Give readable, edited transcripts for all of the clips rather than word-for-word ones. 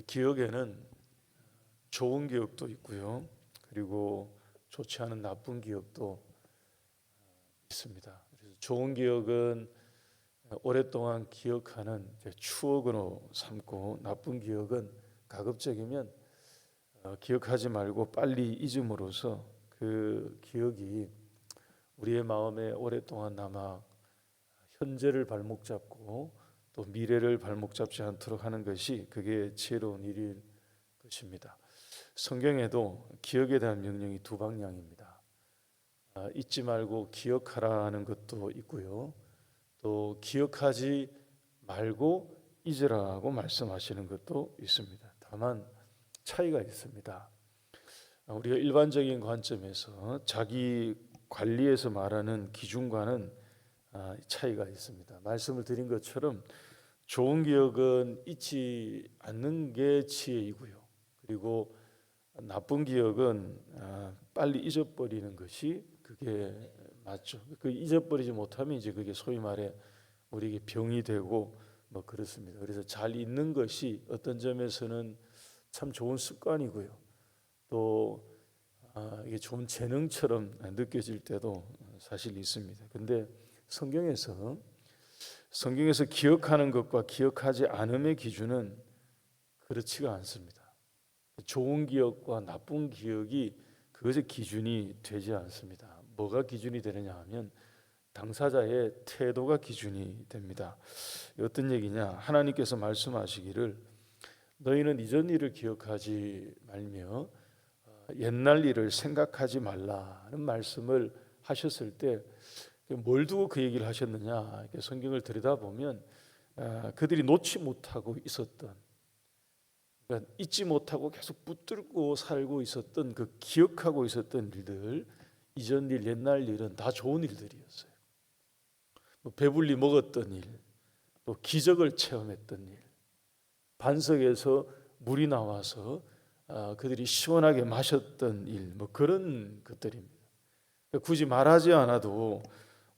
기억에는 좋은 기억도 있고요. 그리고 좋지 않은 나쁜 기억도 있습니다. 그래서 좋은 기억은 오랫동안 기억하는 추억으로 삼고, 나쁜 기억은 가급적이면 기억하지 말고 빨리 잊음으로써 그 기억이 우리의 마음에 오랫동안 남아 현재를 발목 잡고 또 미래를 발목 잡지 않도록 하는 것이, 그게 지혜로운 일일 것입니다. 성경에도 기억에 대한 명령이 두 방향입니다. 잊지 말고 기억하라는 것도 있고요, 또 기억하지 말고 잊으라고 말씀하시는 것도 있습니다. 다만 차이가 있습니다. 우리가 일반적인 관점에서 자기 관리에서 말하는 기준과는 차이가 있습니다. 말씀을 드린 것처럼 좋은 기억은 잊지 않는 게 지혜이고요, 그리고 나쁜 기억은 빨리 잊어버리는 것이 그게 맞죠. 그 잊어버리지 못하면 이제 그게 소위 말해 우리에게 병이 되고 뭐 그렇습니다. 그래서 잘 잊는 것이 어떤 점에서는 참 좋은 습관이고요, 또 이게 좋은 재능처럼 느껴질 때도 사실 있습니다. 근데 성경에서 기억하는 것과 기억하지 않음의 기준은 그렇지가 않습니다. 좋은 기억과 나쁜 기억이 그것의 기준이 되지 않습니다. 뭐가 기준이 되느냐 하면 당사자의 태도가 기준이 됩니다. 어떤 얘기냐? 하나님께서 말씀하시기를 너희는 이전 일을 기억하지 말며 옛날 일을 생각하지 말라는 말씀을 하셨을 때 뭘 두고 그 얘기를 하셨느냐? 성경을 들여다보면 그들이 놓지 못하고 있었던, 그러니까 잊지 못하고 계속 붙들고 살고 있었던, 그 기억하고 있었던 일들, 이전 일, 옛날 일은 다 좋은 일들이었어요. 배불리 먹었던 일, 또 기적을 체험했던 일, 반석에서 물이 나와서 그들이 시원하게 마셨던 일, 뭐 그런 것들입니다. 굳이 말하지 않아도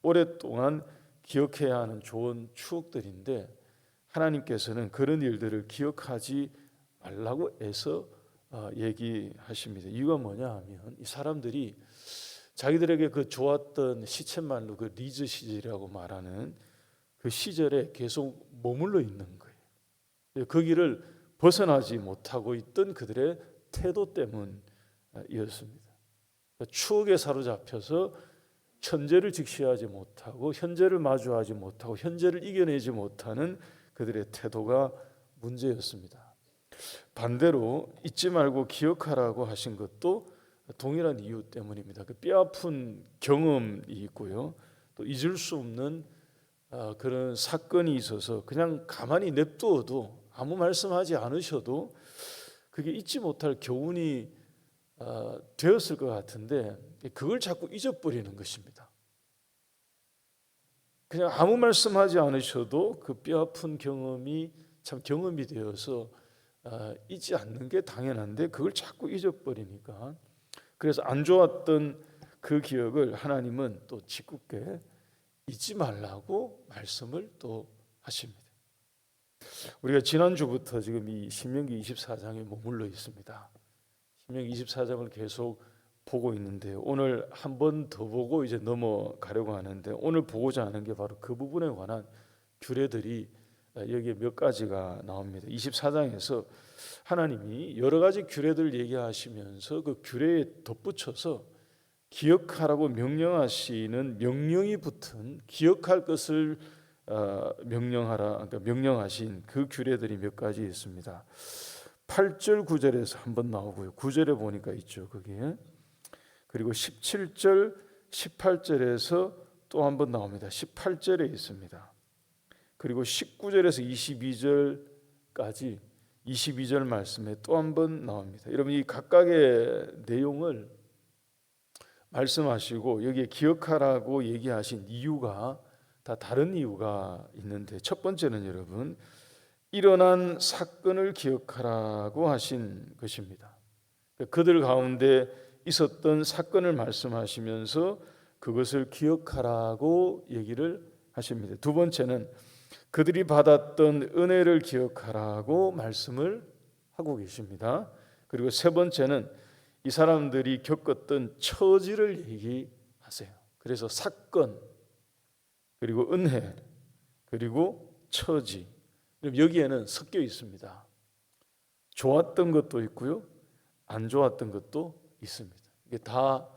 오랫동안 기억해야 하는 좋은 추억들인데, 하나님께서는 그런 일들을 기억하지 말라고 애써 얘기하십니다. 이유가 뭐냐 하면 이 사람들이 자기들에게 그 좋았던 시쳇말로 그 리즈 시절이라고 말하는 그 시절에 계속 머물러 있는 거예요. 거기를 벗어나지 못하고 있던 그들의 태도 때문이었습니다. 추억에 사로잡혀서 현재를 직시하지 못하고, 현재를 마주하지 못하고, 현재를 이겨내지 못하는 그들의 태도가 문제였습니다. 반대로 잊지 말고 기억하라고 하신 것도 동일한 이유 때문입니다. 그 뼈아픈 경험이 있고요, 또 잊을 수 없는 그런 사건이 있어서 그냥 가만히 냅두어도, 아무 말씀하지 않으셔도 그게 잊지 못할 교훈이 되었을 것 같은데, 그걸 자꾸 잊어버리는 것입니다. 그냥 아무 말씀하지 않으셔도 그 뼈아픈 경험이 참 경험이 되어서 잊지 않는 게 당연한데, 그걸 자꾸 잊어버리니까, 그래서 안 좋았던 그 기억을 하나님은 또 짓궂게 잊지 말라고 말씀을 또 하십니다. 우리가 지난주부터 지금 이 신명기 24장에 머물러 있습니다. 신명기 24장을 계속 보고 있는데, 오늘 한 번 더 보고 이제 넘어가려고 하는데, 오늘 보고자 하는 게 바로 그 부분에 관한 규례들이 여기에 몇 가지가 나옵니다. 24장에서 하나님이 여러 가지 규례들을 얘기하시면서 그 규례에 덧붙여서 기억하라고 명령하시는 명령이 붙은, 기억할 것을 명령하라, 그러니까 명령하신 그 규례들이 몇 가지 있습니다. 8절 9절에서 한번 나오고요, 9절에 보니까 있죠, 거기에. 그리고 17절 18절에서 또 한번 나옵니다. 18절에 있습니다. 그리고 19절에서 22절까지 22절 말씀에 또 한번 나옵니다. 여러분, 이 각각의 내용을 말씀하시고 여기에 기억하라고 얘기하신 이유가 다 다른 이유가 있는데, 첫 번째는 여러분, 일어난 사건을 기억하라고 하신 것입니다. 그들 가운데 있었던 사건을 말씀하시면서 그것을 기억하라고 얘기를 하십니다. 두 번째는 그들이 받았던 은혜를 기억하라고 말씀을 하고 계십니다. 그리고 세 번째는 이 사람들이 겪었던 처지를 얘기하세요. 그래서 사건, 그리고 은혜, 그리고 처지. 여기에는 섞여 있습니다. 좋았던 것도 있고요, 안 좋았던 것도 있습니다. 이게 다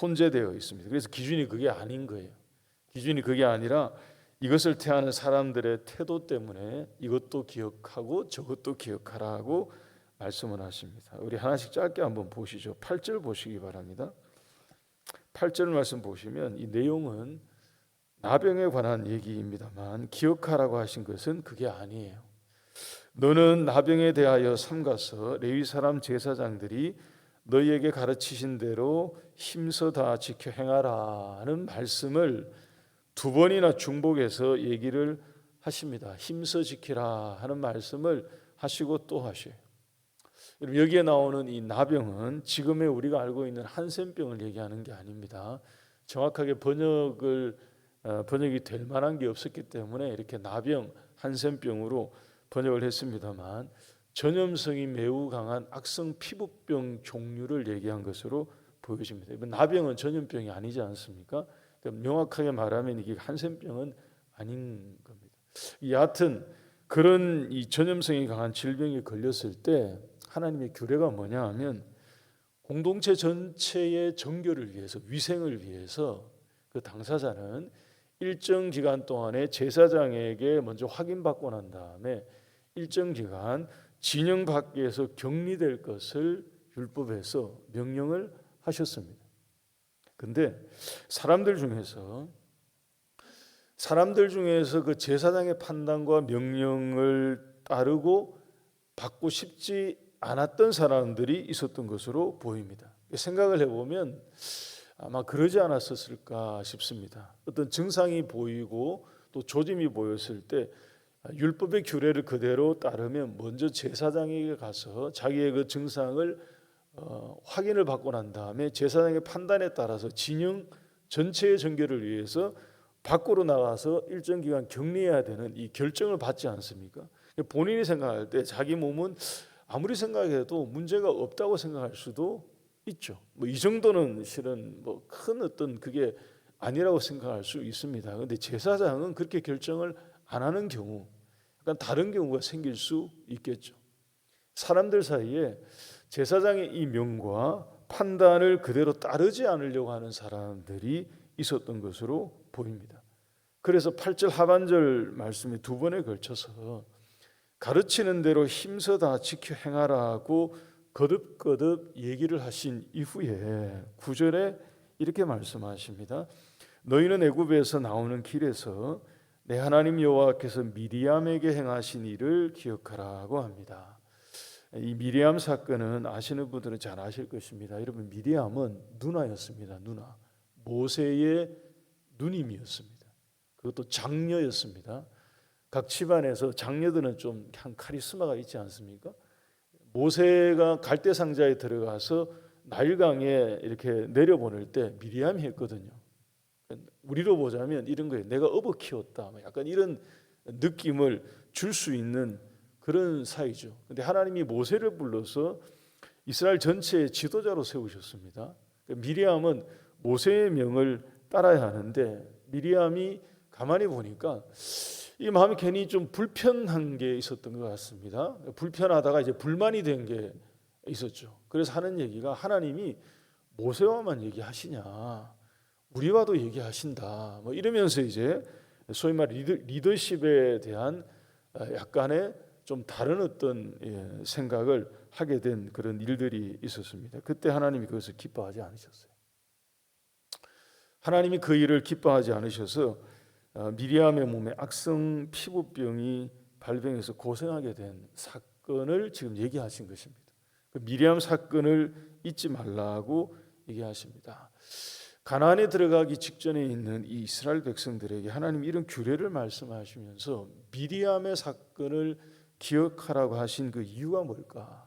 혼재되어 있습니다. 그래서 기준이 그게 아닌 거예요. 기준이 그게 아니라 이것을 태하는 사람들의 태도 때문에 이것도 기억하고 저것도 기억하라고 말씀을 하십니다. 우리 하나씩 짧게 한번 보시죠. 8절 보시기 바랍니다. 8절 말씀 보시면 이 내용은 나병에 관한 얘기입니다만 기억하라고 하신 것은 그게 아니에요. 너는 나병에 대하여 삼가서 레위 사람 제사장들이 너희에게 가르치신 대로 힘써 다 지켜 행하라는 말씀을 두 번이나 중복해서 얘기를 하십니다. 힘써 지키라 하는 말씀을 하시고 또 하셔요. 여기에 나오는 이 나병은 지금의 우리가 알고 있는 한센병을 얘기하는 게 아닙니다. 정확하게 번역이 될 만한 게 없었기 때문에 이렇게 나병, 한센병으로 번역을 했습니다만 전염성이 매우 강한 악성 피부병 종류를 얘기한 것으로 보여집니다. 나병은 전염병이 아니지 않습니까? 명확하게 말하면 이게 한센병은 아닌 겁니다. 여하튼 그런 이 전염성이 강한 질병에 걸렸을 때 하나님의 규례가 뭐냐 하면 공동체 전체의 정결을 위해서, 위생을 위해서 그 당사자는 일정 기간 동안에 제사장에게 먼저 확인받고 난 다음에 일정 기간 진영 밖에서 격리될 것을 율법에서 명령을 하셨습니다. 근데 사람들 중에서 그 제사장의 판단과 명령을 따르고 받고 싶지 않았던 사람들이 있었던 것으로 보입니다. 생각을 해보면 아마 그러지 않았었을까 싶습니다. 어떤 증상이 보이고 또 조짐이 보였을 때 율법의 규례를 그대로 따르면 먼저 제사장에게 가서 자기의 그 증상을 확인을 받고 난 다음에 제사장의 판단에 따라서 진영 전체의 정결을 위해서 밖으로 나가서 일정 기간 격리해야 되는 이 결정을 받지 않습니까? 본인이 생각할 때 자기 몸은 아무리 생각해도 문제가 없다고 생각할 수도 있죠. 이 정도는 실은 큰 어떤 그게 아니라고 생각할 수 있습니다. 그런데 제사장은 그렇게 결정을 안 하는 경우, 약간 다른 경우가 생길 수 있겠죠. 사람들 사이에 제사장의 이 명과 판단을 그대로 따르지 않으려고 하는 사람들이 있었던 것으로 보입니다. 그래서 8절 하반절 말씀이 두 번에 걸쳐서 가르치는 대로 힘써 다 지켜 행하라고 거듭거듭 얘기를 하신 이후에 9절에 이렇게 말씀하십니다. 너희는 애굽에서 나오는 길에서 내 하나님 여호와께서 미리암에게 행하신 일을 기억하라고 합니다. 이 미리암 사건은 아시는 분들은 잘 아실 것입니다. 여러분, 미리암은 누나였습니다. 누나. 모세의 누님이었습니다. 그것도 장녀였습니다. 각 집안에서 장녀들은 좀 카리스마가 있지 않습니까? 모세가 갈대 상자에 들어가서 나일강에 이렇게 내려보낼 때 미리암이 했거든요. 우리로 보자면 이런 거예요. 내가 업어 키웠다. 약간 이런 느낌을 줄 수 있는 그런 사이죠. 근데 하나님이 모세를 불러서 이스라엘 전체의 지도자로 세우셨습니다. 미리암은 모세의 명을 따라야 하는데 미리암이 가만히 보니까 이 마음이 괜히 좀 불편한 게 있었던 것 같습니다. 불편하다가 이제 불만이 된 게 있었죠. 그래서 하는 얘기가 하나님이 모세와만 얘기하시냐, 우리와도 얘기하신다. 이러면서 이제 소위 말 리더십에 대한 약간의 좀 다른 어떤 생각을 하게 된 그런 일들이 있었습니다. 그때 하나님이 그것을 기뻐하지 않으셨어요. 하나님이 그 일을 기뻐하지 않으셔서 미리암의 몸에 악성 피부병이 발병해서 고생하게 된 사건을 지금 얘기하신 것입니다. 그 미리암 사건을 잊지 말라고 얘기하십니다. 가나안에 들어가기 직전에 있는 이 이스라엘 백성들에게 하나님이 이런 규례를 말씀하시면서 미리암의 사건을 기억하라고 하신 그 이유가 뭘까?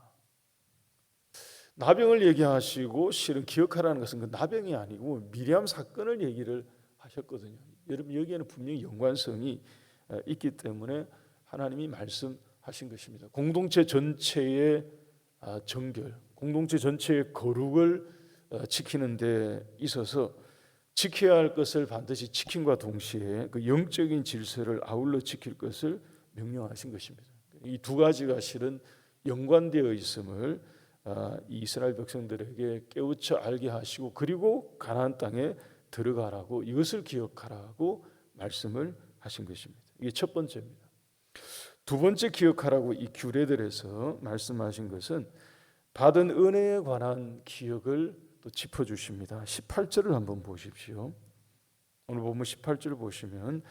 나병을 얘기하시고 실은 기억하라는 것은 그 나병이 아니고 미리암 사건을 얘기를 하셨거든요. 여러분, 여기에는 분명히 연관성이 있기 때문에 하나님이 말씀하신 하신 것입니다. 공동체 전체의 정결, 공동체 전체의 거룩을 지키는 데 있어서 지켜야 할 것을 반드시 지킴과 동시에 그 영적인 질서를 아울러 지킬 것을 명령하신 것입니다. 이 두 가지가 실은 연관되어 있음을 이 이스라엘 백성들에게 깨우쳐 알게 하시고, 그리고 가나안 땅에 들어가라고, 이것을 기억하라고 말씀을 하신 것입니다. 이게 첫 번째입니다. 두 번째 기억하라고 이 규례들에서 말씀하신 것은 받은 은혜에 관한 기억을 또 짚어주십니다. 18절을 한번 보십시오. 오늘 본문 18절 보시면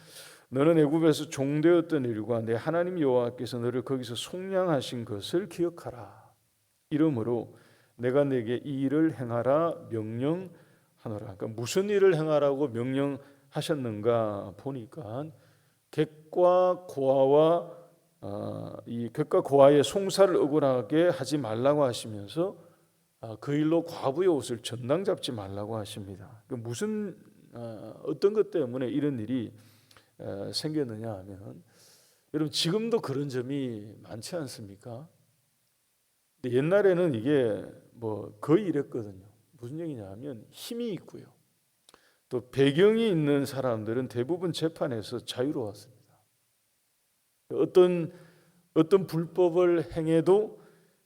너는 애굽에서 종되었던 일과 내 하나님 여호와께서 너를 거기서 속량하신 것을 기억하라. 이러므로 내가 내게 이 일을 행하라 명령하노라. 그러니까 무슨 일을 행하라고 명령하셨는가 보니까 객과 고아와 이 객과 고아의 송사를 억울하게 하지 말라고 하시면서 그 일로 과부의 옷을 전당 잡지 말라고 하십니다. 무슨 어떤 것 때문에 이런 일이 생겼느냐 하면, 여러분 지금도 그런 점이 많지 않습니까? 근데 옛날에는 이게 뭐 거의 이랬거든요. 무슨 얘기냐 하면 힘이 있고요, 또 배경이 있는 사람들은 대부분 재판에서 자유로웠습니다. 어떤 불법을 행해도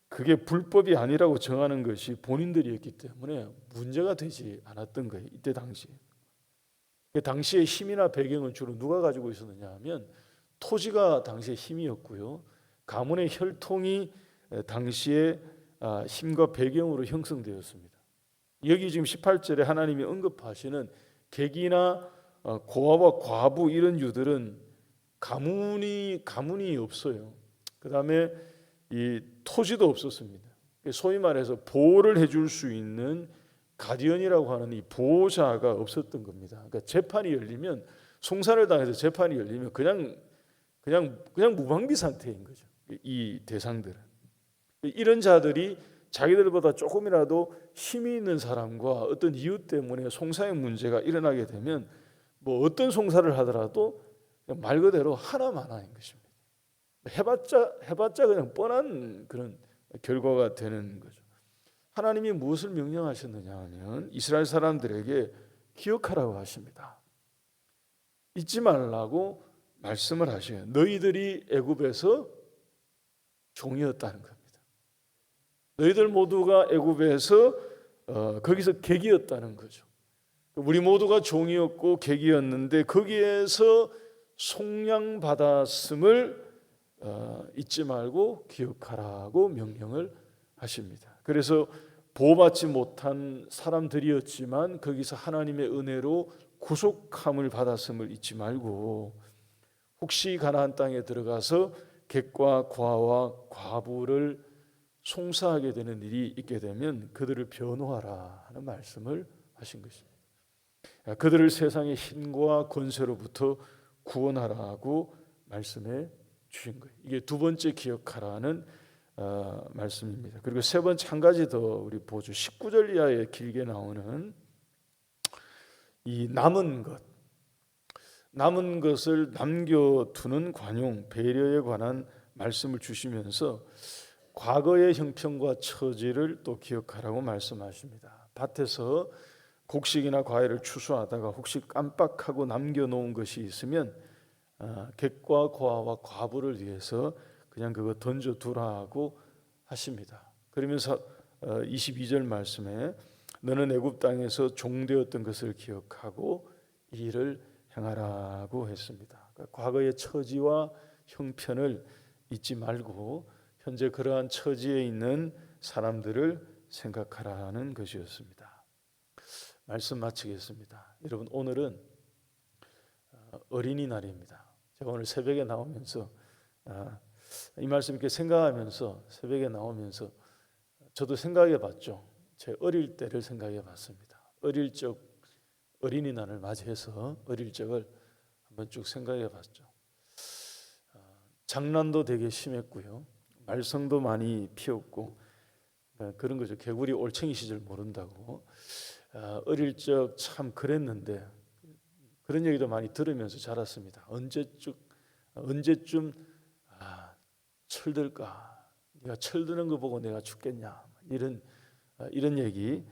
그게 불법이 아니라고 정하는 것이 본인들이었기 때문에 문제가 되지 않았던 거예요. 이때 당시. 당시의 힘이나 배경은 주로 누가 가지고 있었느냐 하면 토지가 당시의 힘이었고요, 가문의 혈통이 당시의 힘과 배경으로 형성되었습니다. 여기 지금 18절에 하나님이 언급하시는 객이나 고아와 과부 이런 유들은 가문이 없어요. 그 다음에 이 토지도 없었습니다. 소위 말해서 보호를 해줄 수 있는 가디언이라고 하는 이 보호자가 없었던 겁니다. 그러니까 재판이 열리면, 송사를 당해서 재판이 열리면 그냥 무방비 상태인 거죠. 이 대상들은. 이런 자들이 자기들보다 조금이라도 힘이 있는 사람과 어떤 이유 때문에 송사의 문제가 일어나게 되면 뭐 어떤 송사를 하더라도 말 그대로 하나마나인 것입니다. 해봤자 그냥 뻔한 그런 결과가 되는 거죠. 하나님이 무엇을 명령하셨느냐 하면 이스라엘 사람들에게 기억하라고 하십니다. 잊지 말라고 말씀을 하셔요. 너희들이 애굽에서 종이었다는 겁니다. 너희들 모두가 애굽에서 거기서 객이었다는 거죠. 우리 모두가 종이었고 객이었는데 거기에서 속량받았음을 잊지 말고 기억하라고 명령을 하십니다. 그래서 보호받지 못한 사람들이었지만 거기서 하나님의 은혜로 구속함을 받았음을 잊지 말고, 혹시 가나안 땅에 들어가서 객과 고아와 과부를 송사하게 되는 일이 있게 되면 그들을 변호하라 하는 말씀을 하신 것입니다. 그들을 세상의 힘과 권세로부터 구원하라고 말씀해 주신 거예요. 이게 두 번째 기억하라는 말씀입니다. 그리고 세 번째 한 가지 더 우리 보죠. 19절 이하에 길게 나오는 이 남은 것을 남겨두는 관용, 배려에 관한 말씀을 주시면서 과거의 형편과 처지를 또 기억하라고 말씀하십니다. 밭에서 곡식이나 과일을 추수하다가 혹시 깜빡하고 남겨놓은 것이 있으면 객과 고아와 과부를 위해서 그냥 그거 던져두라고 하십니다. 그러면서 22절 말씀에 너는 애굽 땅에서 종되었던 것을 기억하고 이 일을 행하라고 했습니다. 그러니까 과거의 처지와 형편을 잊지 말고 현재 그러한 처지에 있는 사람들을 생각하라는 것이었습니다. 말씀 마치겠습니다. 여러분, 오늘은 어린이날입니다. 제가 오늘 새벽에 나오면서 이 말씀 이렇게 생각하면서 새벽에 나오면서 저도 생각해 봤죠. 제 어릴 때를 생각해 봤습니다. 어릴 적 어린이날을 맞이해서 어릴 적을 한번 쭉 생각해 봤죠. 장난도 되게 심했고요, 말썽도 많이 피웠고 그런 거죠. 개구리 올챙이 시절 모른다고. 어릴 적 참 그랬는데 그런 얘기도 많이 들으면서 자랐습니다. 언제쯤 철들까? 네가 철드는 거 보고 내가 죽겠냐? 이런 얘기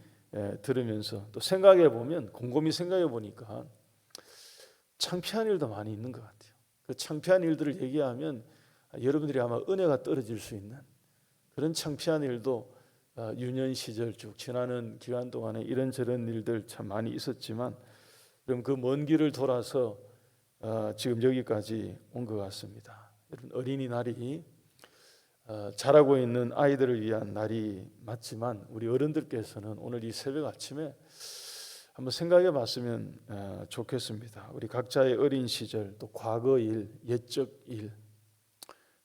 들으면서 또 생각해 보면, 곰곰이 생각해 보니까 창피한 일도 많이 있는 것 같아요. 그 창피한 일들을 얘기하면 여러분들이 아마 은혜가 떨어질 수 있는 그런 창피한 일도 유년 시절 쭉 지나는 기간 동안에 이런저런 일들 참 많이 있었지만, 그럼 그 먼 길을 돌아서 지금 여기까지 온 것 같습니다. 여러분, 어린이날이 자라고 있는 아이들을 위한 날이 맞지만 우리 어른들께서는 오늘 이 새벽 아침에 한번 생각해 봤으면 좋겠습니다. 우리 각자의 어린 시절, 또 과거 일, 옛적 일,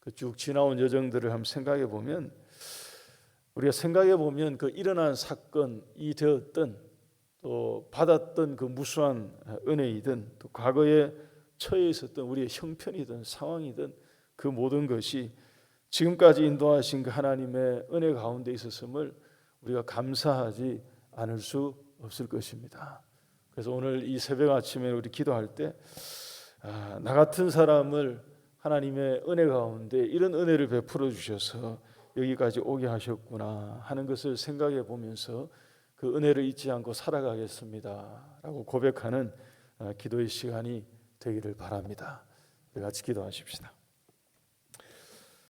그 쭉 지나온 여정들을 한번 생각해 보면, 우리가 생각해 보면 그 일어난 사건이 되었던, 또 받았던 그 무수한 은혜이든, 또 과거에 처해 있었던 우리의 형편이든 상황이든, 그 모든 것이 지금까지 인도하신 그 하나님의 은혜 가운데 있었음을 우리가 감사하지 않을 수 없을 것입니다. 그래서 오늘 이 새벽 아침에 우리 기도할 때 나 같은 사람을 하나님의 은혜 가운데 이런 은혜를 베풀어 주셔서 여기까지 오게 하셨구나 하는 것을 생각해 보면서 그 은혜를 잊지 않고 살아가겠습니다 라고 고백하는 기도의 시간이 되기를 바랍니다. 우리 같이 기도하십시다.